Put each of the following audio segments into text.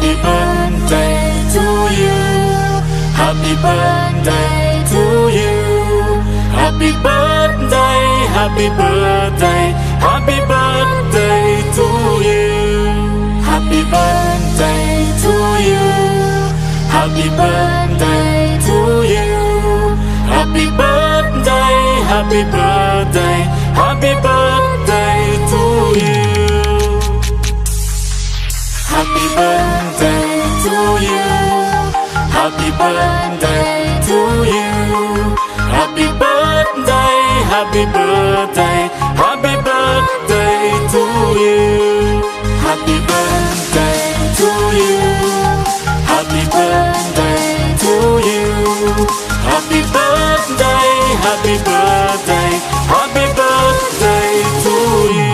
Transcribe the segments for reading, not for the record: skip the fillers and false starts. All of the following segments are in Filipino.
Happy birthday to you. Happy birthday to you. Happy birthday, happy birthday, happy birthday to you. Happy birthday to you. Happy birthday to you. Happy birthday, happy birthday, happy birthday to you. Happy birthday to you. Happy birthday to you. Happy birthday, happy birthday, happy birthday to you. Happy birthday to you. Happy birthday to you. Happy birthday, happy birthday, happy birthday to you.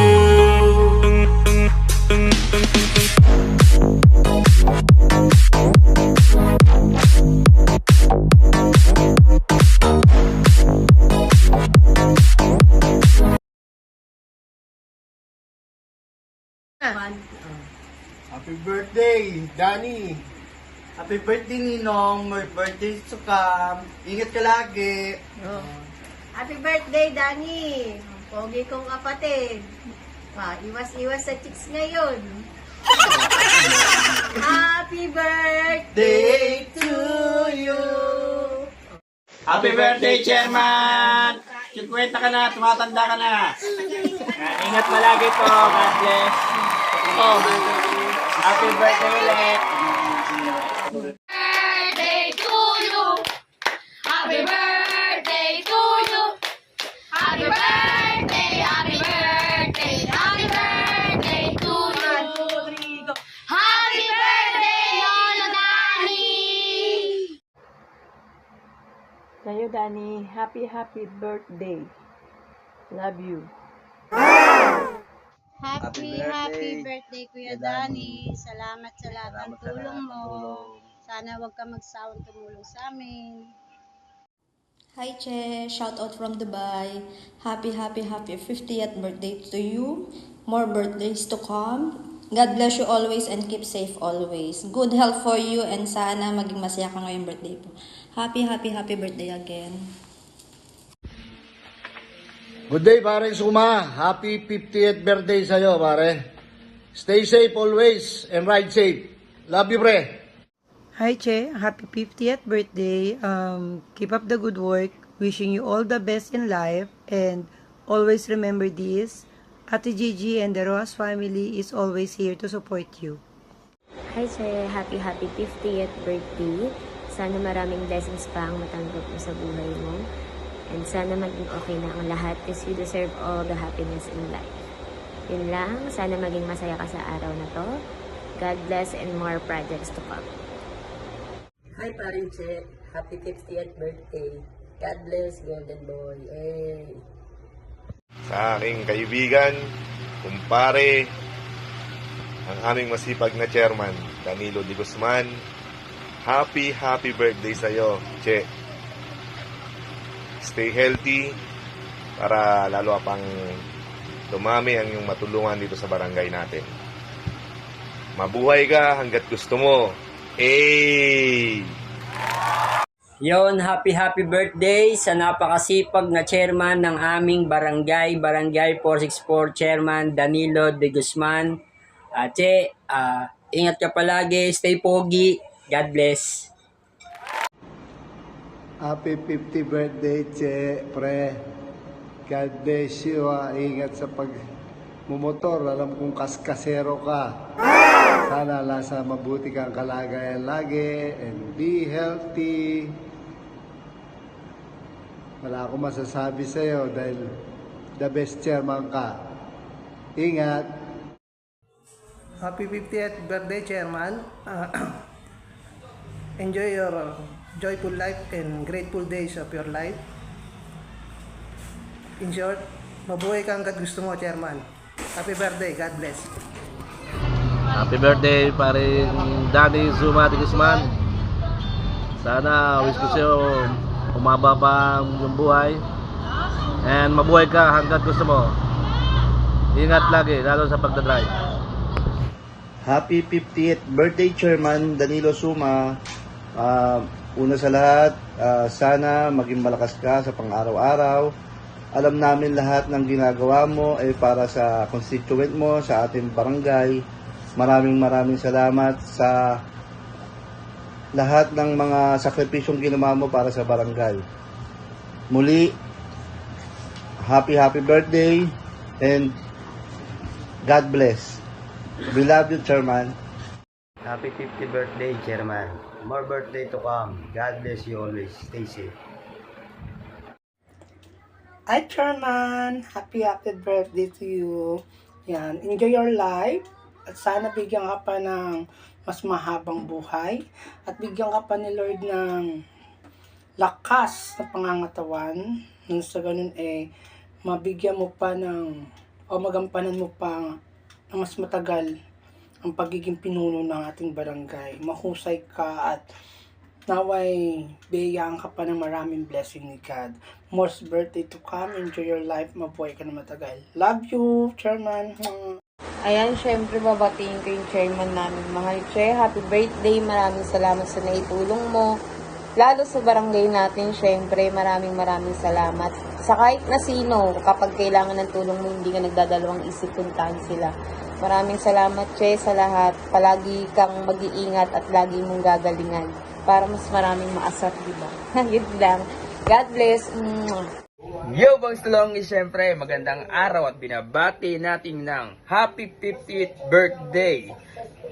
Happy birthday, Danny! Happy birthday, Ninong. More birthday to come. Ingat ka lagi. Happy birthday, Danny! Pogi kong kapatid. Iwas-iwas sa chicks ngayon. Happy birthday to you! Happy birthday, Chairman! 50 ka na, tumatanda ka na. Ingat palagi po. God bless. Oh, happy birthday ulit. Birthday to you. Happy birthday to you. Happy birthday, happy birthday, happy birthday to you. Happy birthday, Lolo Danny. Sa'yo, Danny, happy birthday. Love you. Happy birthday, Kuya Danny. Salamat sa lahat ng tulong mo. Sana wag ka magsawang tumulong sa amin. Hi Che, shout out from Dubai. Happy 50th birthday to you. More birthdays to come. God bless you always and keep safe always. Good health for you and sana maging masaya ka ngayong birthday po. Happy birthday again. Good day, pare Suma. Happy 50th birthday sa'yo, pare. Stay safe always and ride safe. Love you, pre. Hi, Che. Happy 50th birthday. Keep up the good work. Wishing you all the best in life. And always remember this. Ate Gigi and the Rojas family is always here to support you. Hi, Che. Happy 50th birthday. Sana maraming blessings pa ang matanggap mo sa buhay mo. And sana maging okay na ang lahat because you deserve all the happiness in life. Yun lang. Sana maging masaya ka sa araw na to. God bless and more projects to come. Hi, parin Che. Happy 50th birthday. God bless, Golden Boy. Hey. Sa aking kaibigan, kumpare, ang aming masipag na chairman, Danilo D. Guzman. Happy birthday sa'yo, Che. Stay healthy para lalo pang dumami ang iyong matulungan dito sa barangay natin. Mabuhay ka hanggat gusto mo. Hey! Yon, happy birthday sa napakasipag na chairman ng aming barangay 464 Chairman Danilo De Guzman. Che, ingat ka palagi, stay pogi. God bless. Happy 50th birthday, Che, pre. God bless you, ha. Ingat sa pagmumotor. Alam kong kaskasero ka. Sana nasa mabuti kang kalagayan lagi and be healthy. Wala akong masasabi sa'yo dahil the best chairman ka. Ingat. Happy 50th birthday, Chairman. Enjoy your joyful life and grateful days of your life. In short, mabuhay ka hanggat gusto mo, Chairman. Happy birthday. God bless. Happy birthday, pare Danny Zuma de Guzman. Sana wish ko sa'yo umaba pa ang buhay. And mabuhay ka hanggat gusto mo. Ingat lagi, lalo sa pagdadrive. Happy 50th birthday, Chairman Danilo Suma. Una sa lahat, sana maging malakas ka sa pang-araw-araw. Alam namin lahat ng ginagawa mo ay para sa constituent mo, sa ating barangay. Maraming salamat sa lahat ng mga sakripisyong ginawa mo para sa barangay. Muli, happy birthday and God bless. We love you, Chairman. Happy 50th birthday, Chairman. More birthday to come. God bless you always. Stay safe. Hi, Chairman! Happy birthday to you. Yan, enjoy your life. At sana bigyan ka pa ng mas mahabang buhay. At bigyan ka pa ni Lord ng lakas na pangangatawan. Nang sa ganun mabigyan mo pa o magampanan mo pa ng mas matagal ang pagiging pinuno ng ating barangay. Mahusay ka at naway biyayaan ka pa ng maraming blessing ni God. More birthday to come. Enjoy your life. Mabuhay ka na matagal. Love you, Chairman. Ayan, syempre babatiin ko yung chairman namin. Mahal Che, happy birthday. Maraming salamat sa naitulong mo. Lalo sa barangay natin, syempre maraming salamat. Sa kahit na sino, kapag kailangan ng tulong mo, hindi ka nagdadalawang isip puntahan sila. Maraming salamat, Che, sa lahat. Palagi kang mag-iingat at lagi mong gagalingan para mas maraming maasar, diba? Yun lang. God bless. Yo, Bangs Tulongi, syempre, magandang araw at binabati natin ng Happy 50th birthday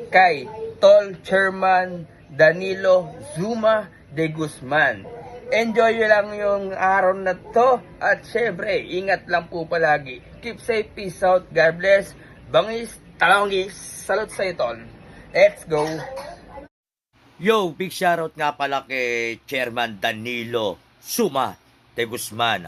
kay Tol Chairman Danilo Zuma de Guzman. Enjoy lang yung araw na to at syempre, ingat lang po palagi. Keep safe, peace out, God bless. Bangis, Talongi, salute sa Tol. Let's go! Yo, big shoutout nga pala kay Chairman Danilo Suma de Guzman.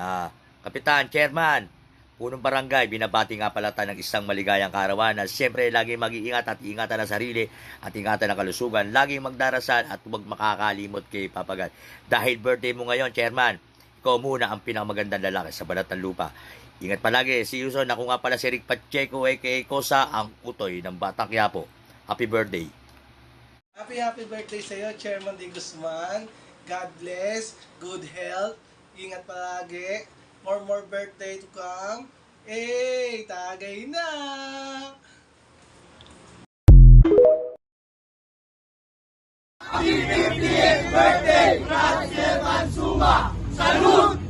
Kapitan, Chairman, punong barangay, binabati nga pala tayo ng isang maligayang kaarawan. Siyempre, laging mag-iingat at ingatan ang sarili at ingatan ang kalusugan. Laging magdarasal at huwag makakalimot kay Papa God. Dahil birthday mo ngayon, Chairman, ikaw muna ang pinakamagandang lalaki sa balat ng lupa. Ingat palagi. See you soon. Ako nga pala si Rick Pacheco, aka Kosa, ang utoy ng Batang Quiapo. Happy birthday. Happy birthday sa iyo, Chairman de Guzman. God bless, good health, ingat palagi, more birthday to come. Tagay na! Happy 50th birthday, Chairman Suma! Salud!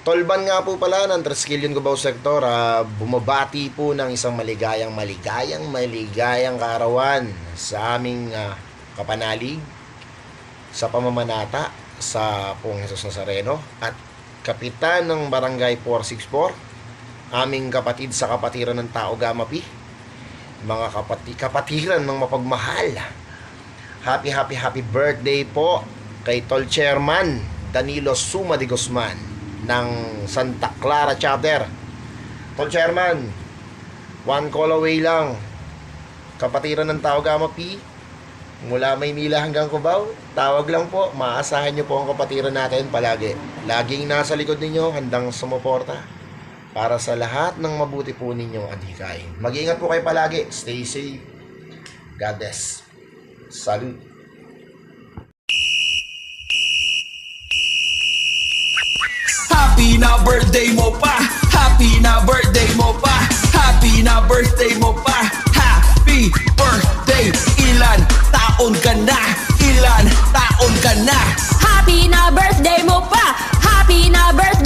Tolban nga po pala ng Triskelion Cubao Sector, bumabati po ng isang maligayang kaarawan sa aming kapanalig, sa pamamanata sa Pong Jesus Nazareno at kapitan ng Barangay 464, aming kapatid sa kapatiran ng Tao Gamapi, mga kapatiran ng mapagmahal. Happy birthday po kay Tol Chairman Danilo Suma de Guzman ng Santa Clara Chapter. Tol Chairman, one call away lang. Kapatiran ng Tao Gamapi, mula Maynila hanggang Cubao, tawag lang po. Maasahan nyo po ang kapatiran natin palagi. Laging nasa likod ninyo, handang sumuporta para sa lahat ng mabuti po ninyong adhikain. Mag-iingat po kayo palagi. Stay safe. God bless. Salute. Happy na birthday mo pa! Happy na birthday mo pa! Happy na birthday mo pa! Happy birthday! Ilan taon ka na? Ilan taon ka na? Happy na birthday mo pa! Happy na birthday